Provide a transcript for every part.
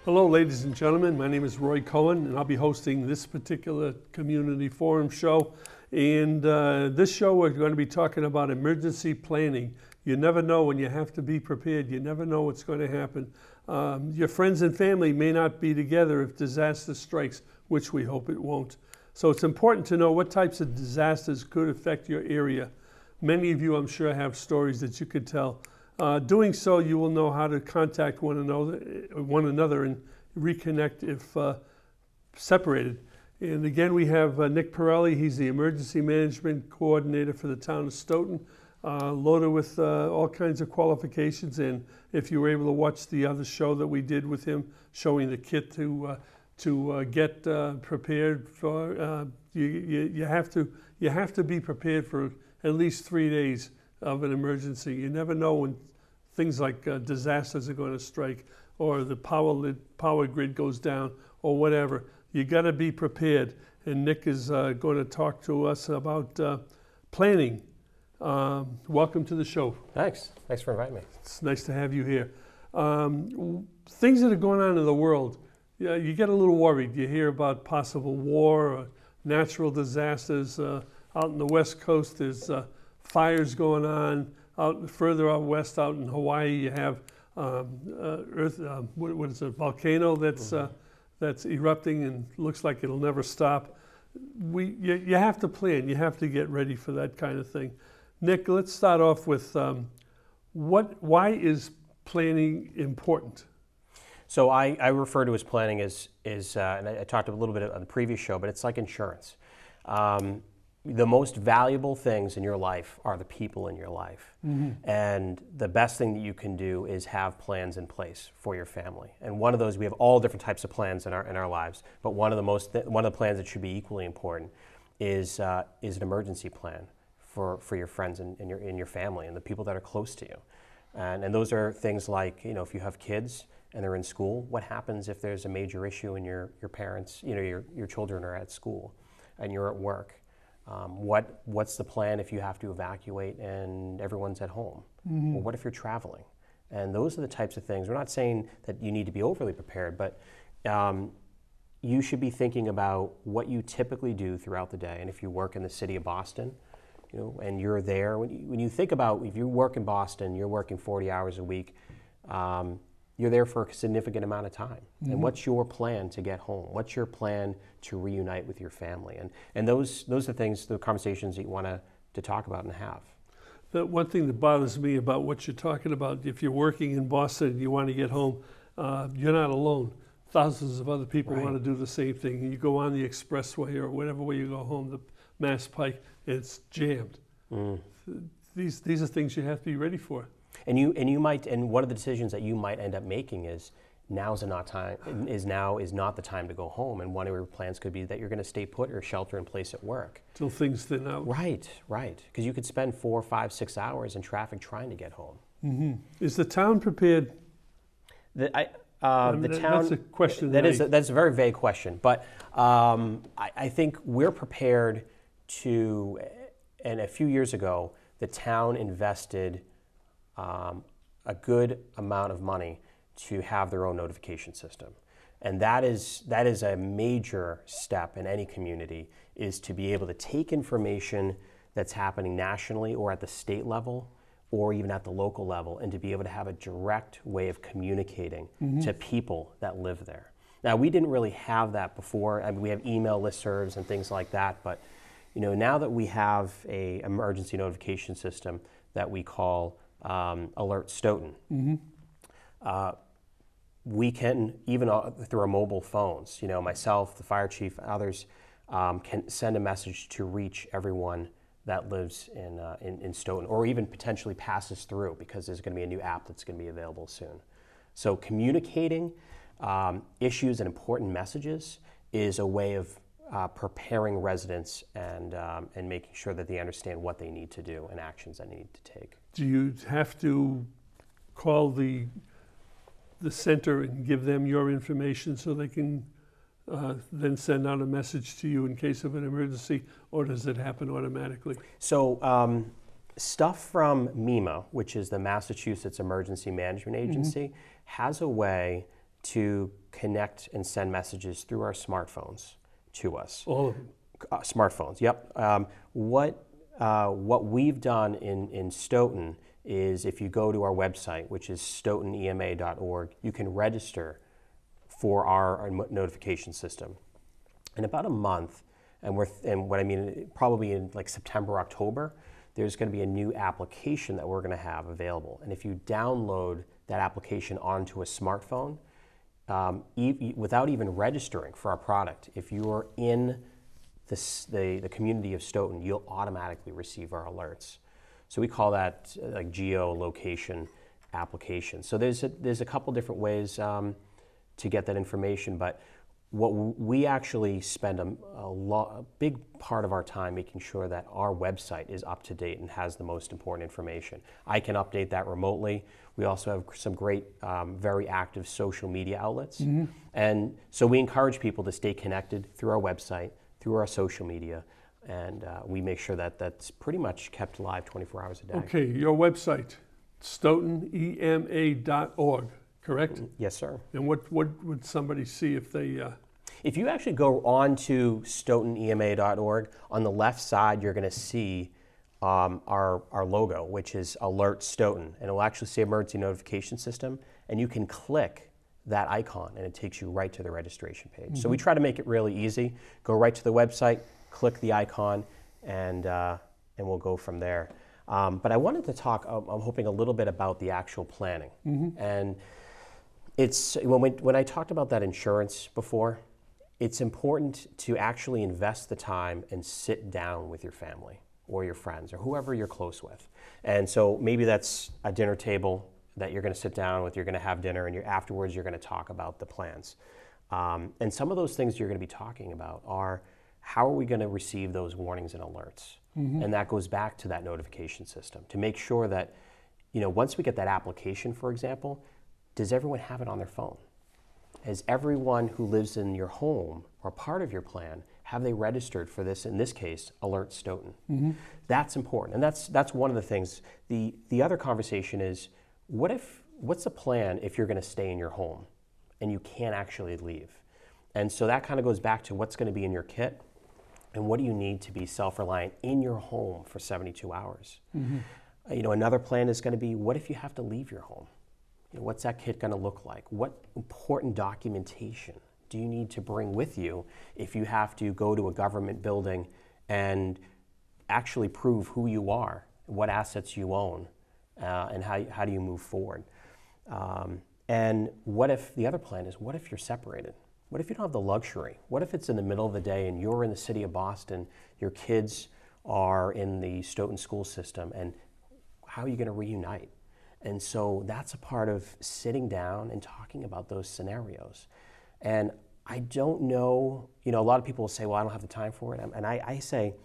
Hello, ladies and gentlemen. My name is Roy Cohen, and I'll be hosting this particular community forum show. And this show, we're going to be talking about emergency planning. You never know when you have to be prepared. You never know what's going to happen. Your friends and family may not be together if disaster strikes, which we hope it won't. So it's important to know what types of disasters could affect your area. Many of you, I'm sure, have stories that you could tell. Doing so, you will know how to contact one another and reconnect if separated. And again, we have Nick Pirelli. He's the Emergency Management Coordinator for the town of Stoughton, loaded with all kinds of qualifications. And if you were able to watch the other show that we did with him, showing the kit to get prepared for, you have to be prepared for at least 3 days of an emergency. You never know when things like disasters are going to strike, or the power grid goes down, or whatever. You got to be prepared. And Nick is going to talk to us about planning. Welcome to the show. Thanks for inviting me. It's nice to have you here. Things that are going on in the world, you get a little worried. You hear about possible war or natural disasters. Out in the West Coast, there's fires going on. Further out west, out in Hawaii, you have what is it, volcano that's erupting and looks like it'll never stop. You have to plan. You have to get ready for that kind of thing. Nick, let's start off with why is planning important? So I refer to as planning as and I talked a little bit on the previous show, but it's like insurance. The most valuable things in your life are the people in your life. Mm-hmm. And the best thing that you can do is have plans in place for your family. And one of those, we have all different types of plans in our lives, but one of the plans that should be equally important is an emergency plan for your friends and your family and the people that are close to you. And those are things like, if you have kids and they're in school, what happens if there's a major issue and your parents, your children are at school and you're at work? What's the plan if you have to evacuate and everyone's at home? Mm-hmm. Or what if you're traveling? And those are the types of things. We're not saying that you need to be overly prepared, but you should be thinking about what you typically do throughout the day. And if you work in the city of Boston, and you're there, when you think about, if you work in Boston, you're working 40 hours a week, you're there for a significant amount of time. Mm-hmm. And what's your plan to get home? What's your plan to reunite with your family? And those are things, the conversations that you want to talk about and have. The one thing that bothers me about what you're talking about, if you're working in Boston and you want to get home, you're not alone. Thousands of other people want to do the same thing. And you go on the expressway or whatever way you go home, the Mass Pike, and it's jammed. Mm. These are things you have to be ready for. And you might, and one of the decisions that you might end up making is now is not the time to go home. And one of your plans could be that you're going to stay put or shelter in place at work till things thin out. Right. Because you could spend 4, 5, 6 hours in traffic trying to get home. Mm-hmm. Is the town prepared? The town. That's a question. That's a very vague question, but I think we're prepared to. And a few years ago, the town invested a good amount of money to have their own notification system. And that is a major step in any community, is to be able to take information that's happening nationally or at the state level or even at the local level, and to be able to have a direct way of communicating mm-hmm. to people that live there. Now, we didn't really have that before. I mean, we have email listservs and things like that, but now that we have an emergency notification system that we call Alert Stoughton, mm-hmm. We can, even through our mobile phones, myself, the fire chief, others, can send a message to reach everyone that lives in Stoughton, or even potentially passes through, because there's going to be a new app that's going to be available soon. So communicating issues and important messages is a way of preparing residents and making sure that they understand what they need to do and actions they need to take. Do you have to call the center and give them your information so they can then send out a message to you in case of an emergency, or does it happen automatically? So stuff from MEMA, which is the Massachusetts Emergency Management Agency, mm-hmm. has a way to connect and send messages through our smartphones to us. All of them. Smartphones, yep. What we've done in Stoughton is if you go to our website, which is stoughtonema.org, you can register for our notification system. In about a month, and what I mean, probably in like September, October, there's going to be a new application that we're going to have available. And if you download that application onto a smartphone, without even registering for our product, if you're in the community of Stoughton, you'll automatically receive our alerts. So we call that like geolocation application. So there's a couple different ways to get that information, but what we actually spend a big part of our time making sure that our website is up to date and has the most important information. I can update that remotely. We also have some great, very active social media outlets. Mm-hmm. And so we encourage people to stay connected through our website, through our social media, and we make sure that that's pretty much kept alive 24 hours a day. Okay, your website, stoughtonema.org, correct? Yes, sir. And what would somebody see if they... If you actually go on to stoughtonema.org, on the left side you're going to see our logo, which is Alert Stoughton, and it will actually say Emergency Notification System, and you can click that icon and it takes you right to the registration page. Mm-hmm. So we try to make it really easy. Go right to the website, click the icon, and we'll go from there. But I wanted to talk, I'm hoping, a little bit about the actual planning. Mm-hmm. And it's when I talked about that insurance before, it's important to actually invest the time and sit down with your family or your friends or whoever you're close with. And so maybe that's a dinner table that you're going to sit down with, you're going to have dinner, and afterwards you're going to talk about the plans. And some of those things you're going to be talking about are, how are we going to receive those warnings and alerts? Mm-hmm. And that goes back to that notification system to make sure that, once we get that application, for example, does everyone have it on their phone? Has everyone who lives in your home or part of your plan, have they registered for this, in this case, Alert Stoughton? Mm-hmm. That's important, and that's one of the things. The other conversation is, what's the plan if you're going to stay in your home and you can't actually leave? And so that kind of goes back to what's going to be in your kit and what do you need to be self-reliant in your home for 72 hours. Mm-hmm. Another plan is going to be, what if you have to leave your home? What's that kit going to look like? What important documentation do you need to bring with you if you have to go to a government building and actually prove who you are, what assets you own, and how do you move forward? And what if, the other plan is, what if you're separated? What if you don't have the luxury? What if it's in the middle of the day and you're in the city of Boston, your kids are in the Stoughton school system, and how are you going to reunite? And so that's a part of sitting down and talking about those scenarios. And I don't know, a lot of people will say, well, I don't have the time for it. And I say,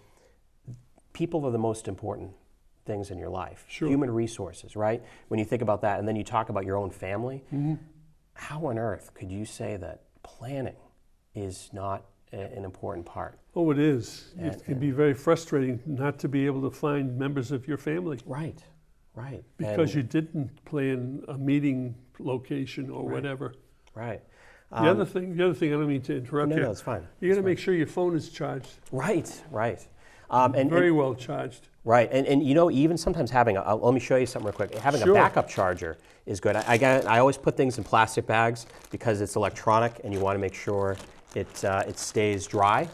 people are the most important things in your life. Sure. Human resources, right? When you think about that, and then you talk about your own family, mm-hmm. How on earth could you say that planning is not an important part? Oh, it is. It can be very frustrating not to be able to find members of your family. Right. Right. Because you didn't plan a meeting location or whatever. Right. The other thing, I don't mean to interrupt you. No, it's fine. You got to make sure your phone is charged. Right. Very well charged. Right. And even sometimes having let me show you something real quick. Having a backup charger is good. I always put things in plastic bags because it's electronic and you want to make sure it stays dry.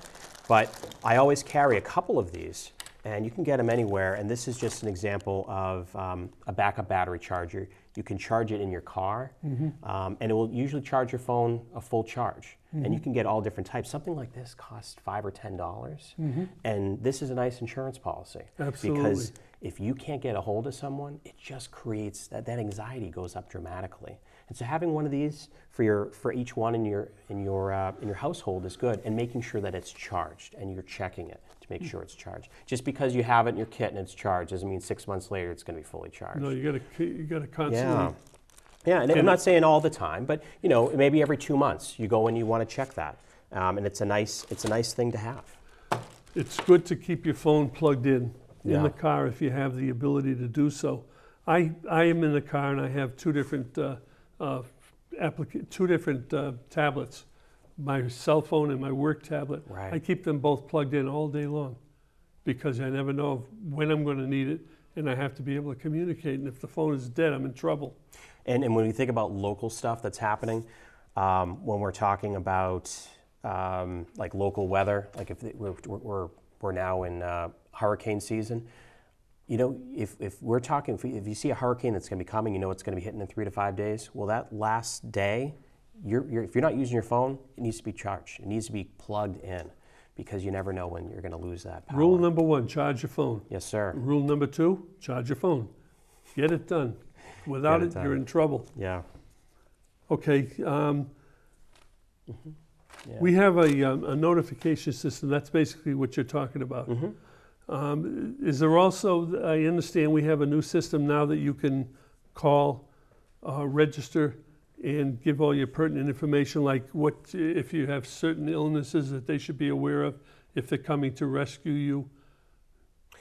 But I always carry a couple of these. And you can get them anywhere, and this is just an example of a backup battery charger. You can charge it in your car, mm-hmm. And it will usually charge your phone a full charge. Mm-hmm. And you can get all different types. Something like this costs $5 or $10, mm-hmm. and this is a nice insurance policy. Absolutely. Because if you can't get a hold of someone, it just creates, that anxiety goes up dramatically. And so having one of these for each one in your household is good, and making sure that it's charged and you're checking it to make sure it's charged. Just because you have it in your kit and it's charged doesn't mean 6 months later it's going to be fully charged. No, you got to constantly. Yeah, and I'm not saying all the time, but maybe every 2 months you go and you want to check that, and it's a nice thing to have. It's good to keep your phone plugged in the car if you have the ability to do so. I am in the car and I have two different two different tablets, my cell phone and my work tablet. Right. I keep them both plugged in all day long because I never know when I'm going to need it, and I have to be able to communicate. And if the phone is dead, I'm in trouble. And when we think about local stuff that's happening, when we're talking about like local weather, like if we're now in hurricane season, you know, if we're talking, if you see a hurricane that's going to be coming, you know it's going to be hitting in 3 to 5 days. Well, that last day, if you're not using your phone, it needs to be charged. It needs to be plugged in because you never know when you're going to lose that power. Rule number 1, charge your phone. Yes, sir. Rule number 2, charge your phone. Get it done. Without it, you're in trouble. Yeah. Okay. Yeah. We have a notification system. That's basically what you're talking about. Is there also, I understand we have a new system now that you can call, register, and give all your pertinent information, like what if you have certain illnesses that they should be aware of if they're coming to rescue you.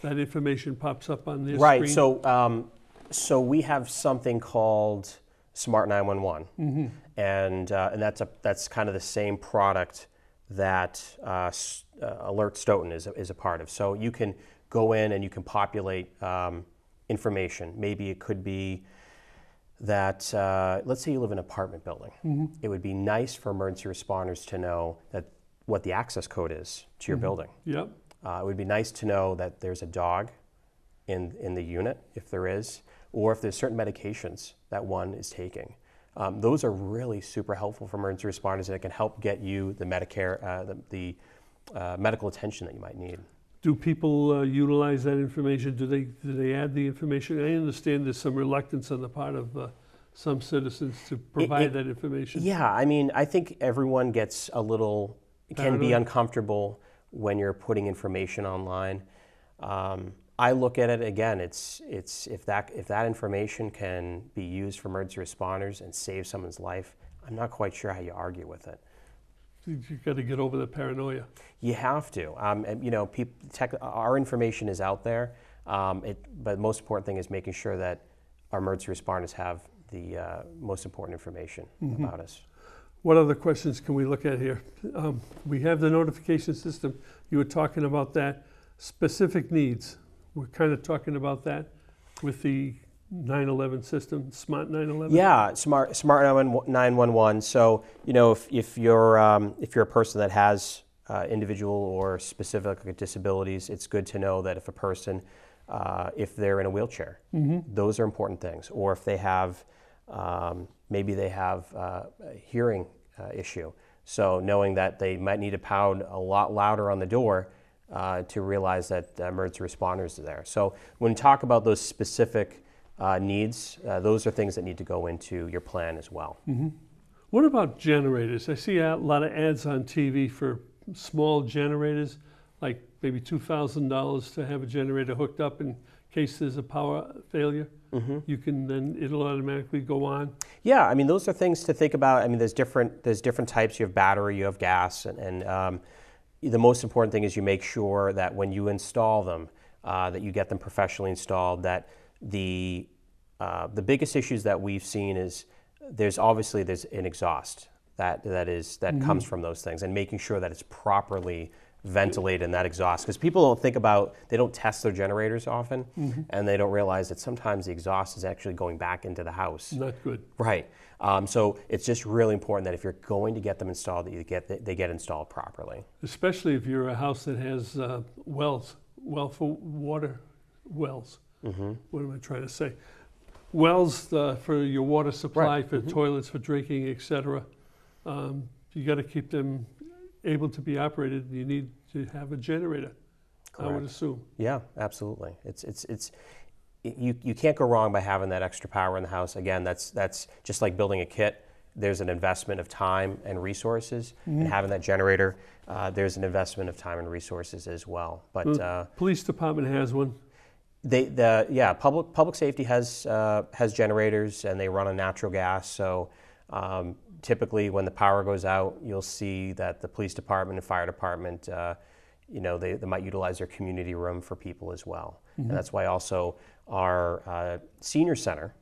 That information pops up on their Right. screen. So we have something called Smart 911, and that's kind of the same product that Alert Stoughton is a part of. So you can go in and you can populate information. Maybe it could be that, let's say you live in an apartment building. It would be nice for emergency responders to know that what the access code is to your building. Yep. It would be nice to know that there's a dog in the unit, if there is, or if there's certain medications that one is taking. Those are really super helpful for emergency responders, and it can help get you the Medicare, the medical attention that you might need. Do people utilize that information? Do they add the information? I understand there's some reluctance on the part of some citizens to provide that information. Yeah, I mean, I think everyone gets a little, can be uncomfortable when you're putting information online. I look at it again. It's if that information can be used for emergency responders and save someone's life, I'm not quite sure how you argue with it. You've got to get over the paranoia. You have to. And, you know, our information is out there, but the most important thing is making sure that our emergency responders have the most important information about us. What other questions can we look at here? We have the notification system. You were talking about that. Specific needs. We're kind of talking about that with the 911 system, Smart 911. Yeah, Smart 911. So, you know, if you're a person that has individual or specific disabilities, it's good to know that if a person, if they're in a wheelchair, those are important things. Or if they have, maybe they have a hearing issue. So knowing that they might need to pound a lot louder on the door to realize that emergency responders are there. So when we talk about those specific needs, those are things that need to go into your plan as well. What about generators? I see a lot of ads on TV for small generators, like maybe $2,000 to have a generator hooked up in case there's a power failure. You can then, it'll automatically go on. Yeah, I mean, those are things to think about. I mean, there's different types. You have battery, you have gas, and the most important thing is you make sure that when you install them, that you get them professionally installed. That the biggest issues that we've seen is there's an exhaust that comes from those things, and making sure that it's properly ventilated in that exhaust, because people don't think about, they don't test their generators often, and they don't realize that sometimes the exhaust is actually going back into the house. Not good. Right. So it's just really important that if you're going to get them installed, that they get installed properly. Especially if you're a house that has wells, water wells. What am I trying to say? Wells for your water supply, for toilets, for drinking, etc. You got to keep them able to be operated. You need to have a generator. Correct. I would assume. Yeah, absolutely. You can't go wrong by having that extra power in the house. Again, that's just like building a kit. There's an investment of time and resources, and having that generator, there's an investment of time and resources as well. But the police department has one. Public safety has generators, and they run on natural gas. So typically, when the power goes out, you'll see that the police department and fire department, they might utilize their community room for people as well. And that's why also our senior center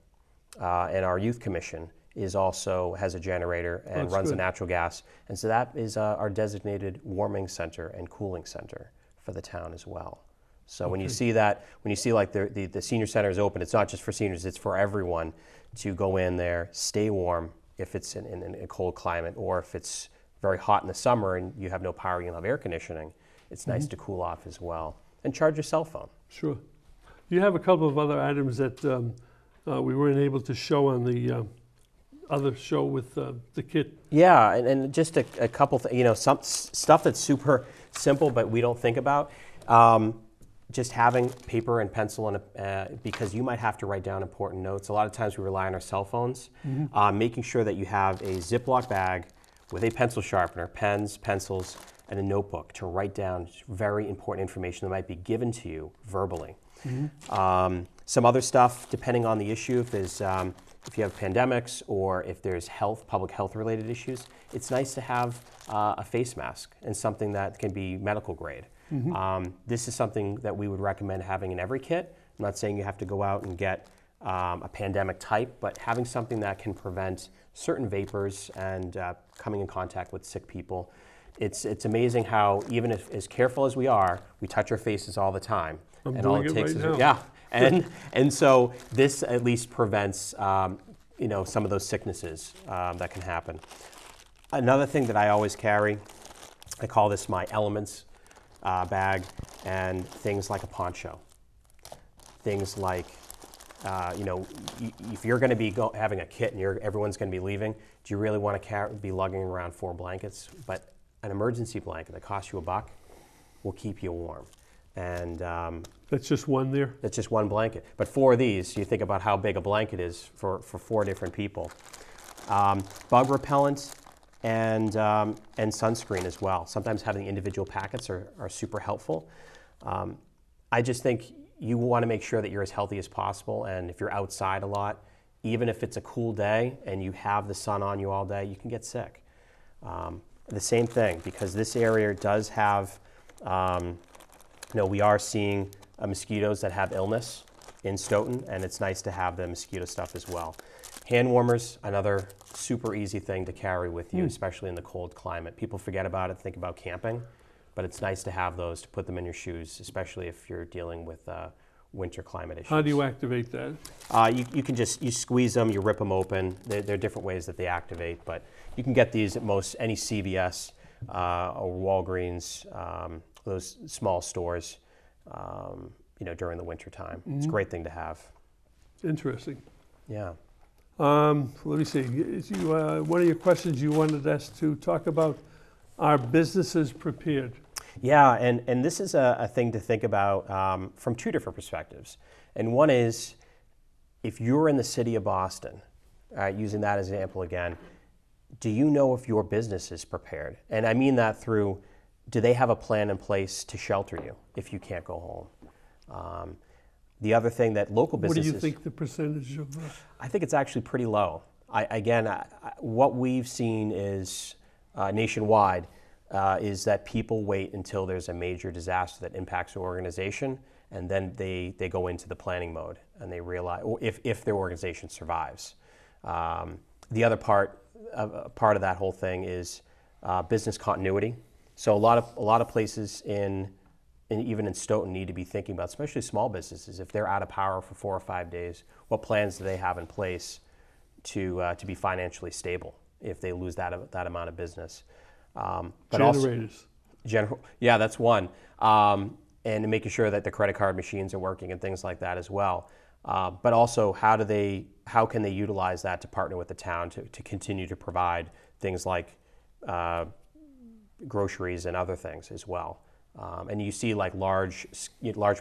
and our youth commission is also has a generator and That's runs good. on natural gas. And so that is our designated warming center and cooling center for the town as well. So when you see that, when you see like the senior center is open, it's not just for seniors, it's for everyone to go in there, stay warm if it's in a cold climate, or if it's very hot in the summer and you have no power, you don't have air conditioning, it's nice to cool off as well. And charge your cell phone. Sure. You have a couple of other items that we weren't able to show on the other show with the kit. Yeah, and just a couple, some stuff that's super simple, but we don't think about. Just having paper and pencil, because you might have to write down important notes. A lot of times we rely on our cell phones. Making sure that you have a Ziploc bag with a pencil sharpener, pens, pencils, and a notebook to write down very important information that might be given to you verbally. Some other stuff, depending on the issue, if you have pandemics or if there's public health related issues, it's nice to have a face mask and something that can be medical grade. This is something that we would recommend having in every kit. I'm not saying you have to go out and get a pandemic type, but having something that can prevent certain vapors and coming in contact with sick people. It's amazing how even if as careful as we are, we touch our faces all the time. I'm and doing all it it takes right is now. and so this at least prevents some of those sicknesses that can happen. Another thing that I always carry, I call this my elements bag, and things like a poncho. Things like, if you're going to be having a kit and everyone's going to be leaving, do you really want to be lugging around 4 blankets? But an emergency blanket that costs you $1 will keep you warm. And That's just one there? that's just one blanket. But 4 of these, you think about how big a blanket is for 4 different people. Bug repellent and sunscreen as well. Sometimes having individual packets are super helpful. I just think you want to make sure that you're as healthy as possible, and if you're outside a lot, even if it's a cool day and you have the sun on you all day, you can get sick. The same thing, because this area does have, we are seeing mosquitoes that have illness in Stoughton, and it's nice to have the mosquito stuff as well. Hand warmers, another super easy thing to carry with you, especially in the cold climate. People forget about it, think about camping, but it's nice to have those, to put them in your shoes, especially if you're dealing with winter climate issues. How do you activate that? You can you squeeze them, you rip them open. There are different ways that they activate, but you can get these at any CVS or Walgreens, those small stores, during the winter time. It's a great thing to have. Interesting. Yeah. Let me see. One of your questions you wanted us to talk about, are businesses prepared? Yeah, and this is a thing to think about from 2 different perspectives. And one is, if you're in the city of Boston, using that as an example again, do you know if your business is prepared? And I mean that through, do they have a plan in place to shelter you if you can't go home? The other thing that local businesses... What do you think the percentage of... I think it's actually pretty low. What we've seen is nationwide is that people wait until there's a major disaster that impacts their organization, and then they go into the planning mode, and they realize, or if their organization survives. The other part of that whole thing is business continuity. So a lot of places even in Stoughton need to be thinking about, especially small businesses, if they're out of power for 4 or 5 days, what plans do they have in place to be financially stable if they lose that amount of business? But Generators. Yeah, that's one. And making sure that the credit card machines are working and things like that as well. But also, how can they utilize that to partner with the town to continue to provide things like groceries and other things as well. And you see like large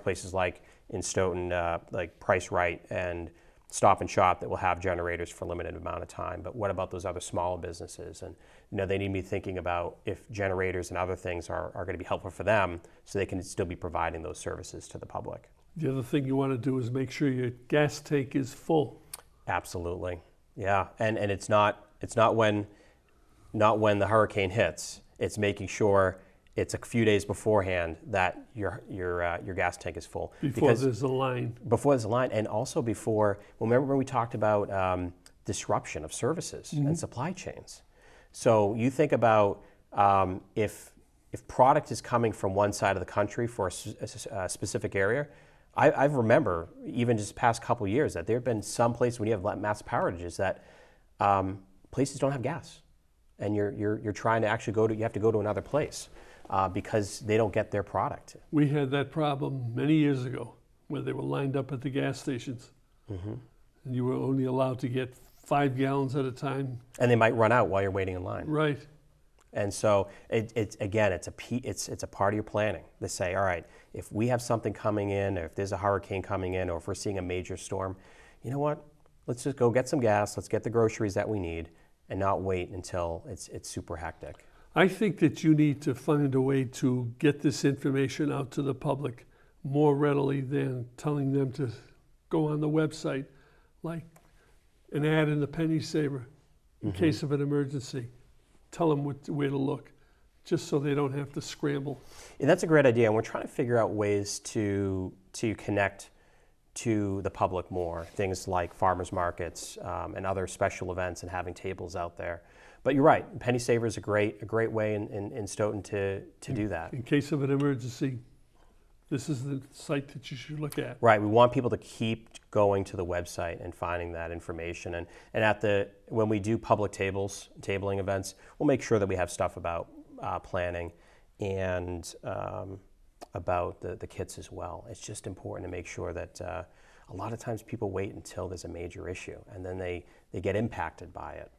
places like in Stoughton, like Price Right and Stop and Shop, that will have generators for a limited amount of time. But what about those other smaller businesses? And they need to be thinking about if generators and other things are going to be helpful for them, so they can still be providing those services to the public. The other thing you want to do is make sure your gas tank is full. Absolutely, yeah. And it's not when the hurricane hits. It's making sure it's a few days beforehand that your gas tank is full. Before there's a line. Before there's a line, and also before. Remember when we talked about disruption of services and supply chains. So you think about if product is coming from one side of the country for a specific area, I remember even just past couple of years that there have been some places when you have mass power outages that places don't have gas, and you're trying to actually you have to go to another place because they don't get their product. We had that problem many years ago where they were lined up at the gas stations, and you were only allowed to get 5 gallons at a time. And they might run out while you're waiting in line. Right. And so it's a part of your planning. They say, all right, if we have something coming in, or if there's a hurricane coming in, or if we're seeing a major storm, you know what? Let's just go get some gas. Let's get the groceries that we need, and not wait until it's super hectic. I think that you need to find a way to get this information out to the public more readily than telling them to go on the website, like an ad in the Penny Saver in case of an emergency. Tell them where to look, just so they don't have to scramble. Yeah, that's a great idea, and we're trying to figure out ways to connect to the public more. Things like farmers markets and other special events, and having tables out there. But you're right, Penny Saver is a great way in Stoughton to do that. In case of an emergency, this is the site that you should look at. Right, we want people to keep going to the website and finding that information. And when we do public tabling events, we'll make sure that we have stuff about planning and about the kits as well. It's just important to make sure that a lot of times people wait until there's a major issue, and then they get impacted by it.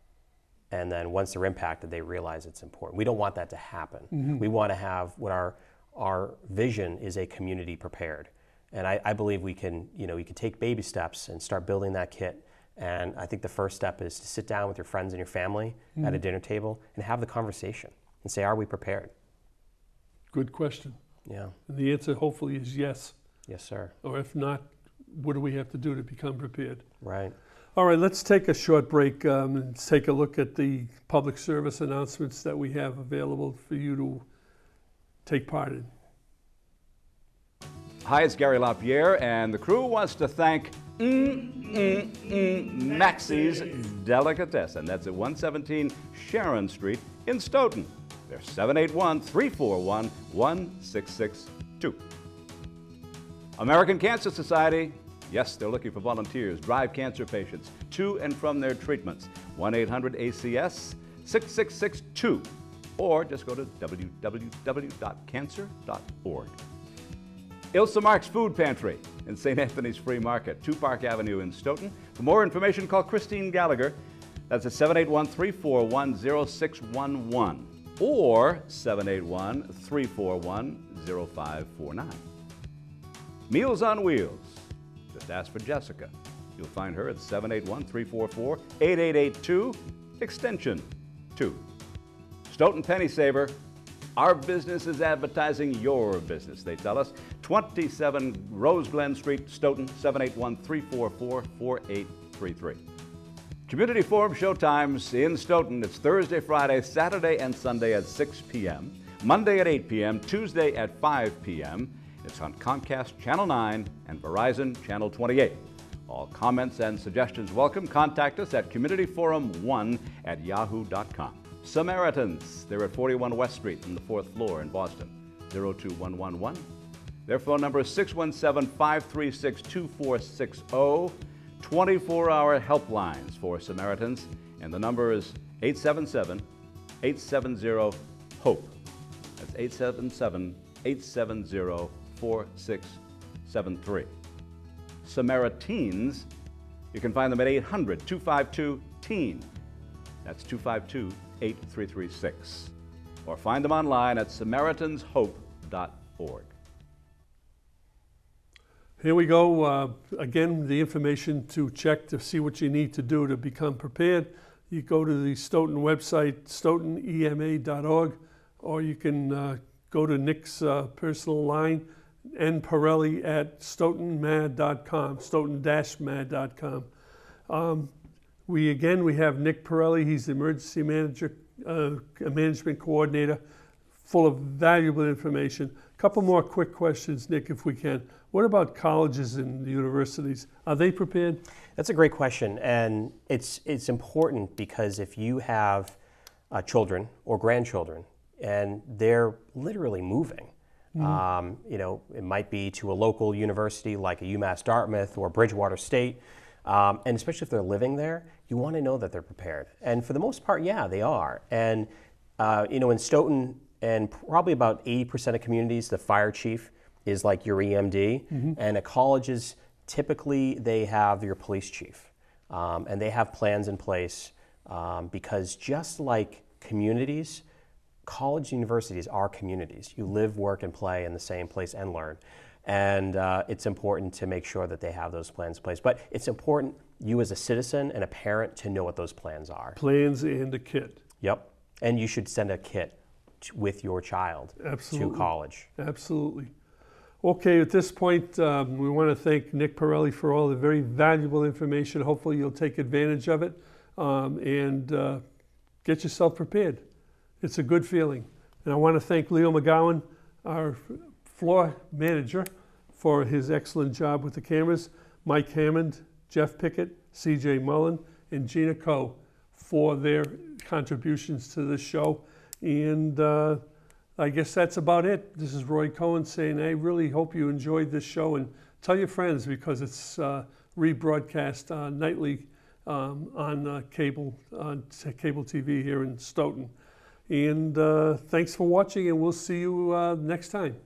And then once they're impacted, they realize it's important. We don't want that to happen. We want to have what our vision is, a community prepared. And I believe we can take baby steps and start building that kit. And I think the first step is to sit down with your friends and your family at a dinner table and have the conversation and say, are we prepared? Good question. Yeah. And the answer hopefully is yes. Yes, sir. Or if not, what do we have to do to become prepared? Right. All right, let's take a short break and take a look at the public service announcements that we have available for you to take part in. Hi, it's Gary LaPierre, and the crew wants to thank Maxie's Delicatessen. That's at 117 Sharon Street in Stoughton. They're 781-341-1662. American Cancer Society, yes, they're looking for volunteers. Drive cancer patients to and from their treatments. 1-800-ACS-6662. Or just go to www.cancer.org. Ilsa Mark's Food Pantry in St. Anthony's Free Market, 2 Park Avenue in Stoughton. For more information, call Christine Gallagher. That's at 781-341-0611 or 781-341-0549. Meals on Wheels. Just ask for Jessica. You'll find her at 781-344-8882, extension 2. Stoughton Penny Saver. Our business is advertising your business, they tell us. 27 Rose Glen Street, Stoughton, 781-344-4833. Community Forum showtimes in Stoughton. It's Thursday, Friday, Saturday, and Sunday at 6 p.m., Monday at 8 p.m., Tuesday at 5 p.m. It's on Comcast Channel 9 and Verizon Channel 28. All comments and suggestions welcome. Contact us at communityforum1@yahoo.com. Samaritans, they're at 41 West Street on the 4th floor in Boston, 02111. Their phone number is 617-536-2460. 24-hour helplines for Samaritans, and the number is 877-870-HOPE. That's 877-870-4673. Samaritans, you can find them at 800-252-TEEN. That's 252-8336. Or find them online at SamaritansHope.org. Here we go. Again, the information to check to see what you need to do to become prepared. You go to the Stoughton website, stoughtonema.org, or you can go to Nick's personal line, Pirelli at stoughtonmad.com, stoughton-mad.com. We have Nick Pirelli. He's the emergency manager, management coordinator, full of valuable information. Couple more quick questions, Nick, if we can. What about colleges and universities? Are they prepared? That's a great question, and it's important because if you have children or grandchildren and they're literally moving, you know, it might be to a local university like a UMass Dartmouth or Bridgewater State, and especially if they're living there, you want to know that they're prepared. And for the most part, yeah, they are. And you know, in Stoughton and probably about 80% of communities, the fire chief is like your EMD, and at colleges, typically they have your police chief, and they have plans in place because just like communities, college universities are communities. You live, work, and play in the same place and learn. And it's important to make sure that they have those plans in place. But it's important, you as a citizen and a parent, to know what those plans are. Plans and a kit. Yep. And you should send a kit with your child to college. Absolutely. Okay, at this point, we want to thank Nick Pirelli for all the very valuable information. Hopefully you'll take advantage of it and get yourself prepared. It's a good feeling. And I want to thank Leo McGowan, our floor manager, for his excellent job with the cameras, Mike Hammond, Jeff Pickett, CJ Mullen, and Gina Coe for their contributions to this show. And I guess that's about it. This is Roy Cohen saying I really hope you enjoyed this show, and tell your friends because it's rebroadcast nightly on cable TV here in Stoughton. And thanks for watching, and we'll see you next time.